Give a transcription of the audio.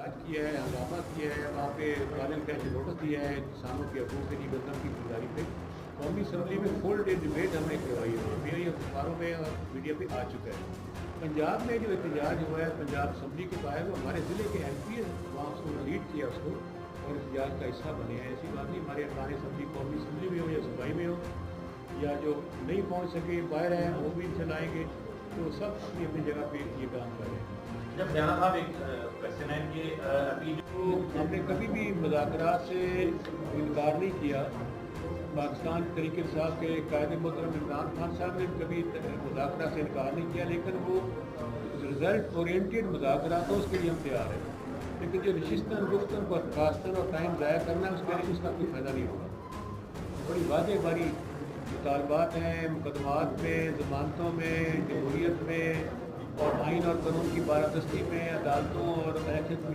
एहतजाज किया है, हंगामा किया है, वहाँ पे कानून बेंच ने नोटिस दिया है किसानों के हकूक़ की गंदम की गुजारी पे। कौमी असम्बली में फुल डे डिबेट हमने करवाई है, वहाँ पे ये अखबारों में और मीडिया पे आ चुका है। पंजाब में जो एहतजाज हुआ है पंजाब असम्बली के बाहर, वो हमारे ज़िले के MP है, वहाँ उसको लीड किया उसको और एहतजाज का हिस्सा बने हैं। ऐसी बात नहीं, हमारे अरकान असम्बली कौमी असम्बली में हो या सूबाई में हो, या जो नहीं पहुँच सके बाहर हैं वो भी चलाएँगे, तो सब अपनी अपनी जगह पे ये काम कर रहे हैं। जब बयाना साहब एक क्वेश्चन है कि अभी तो हमने कभी भी मुज़ाकरात से इनकार नहीं किया। पाकिस्तान तहरीक इंसाफ के कायदे मोहतरम इमरान खान साहब ने कभी मुज़ाकरा से इनकार नहीं किया, लेकिन वो रिज़ल्ट ओरिएंटेड मुज़ाकरा तो उसके लिए हम तैयार हैं, लेकिन जो नशिस्तन गुफ्तन बर्खास्तन और टाइम ज़ाया करना है उसके लिए उसका कोई फ़ायदा नहीं होगा। बड़ी वाज़ेह हमारी मुतालबात हैं मुकदमात में, ज़मानतों में, जमहूरियत में और आइन और कानून की बारादस्ती में, अदालतों और इलेक्शन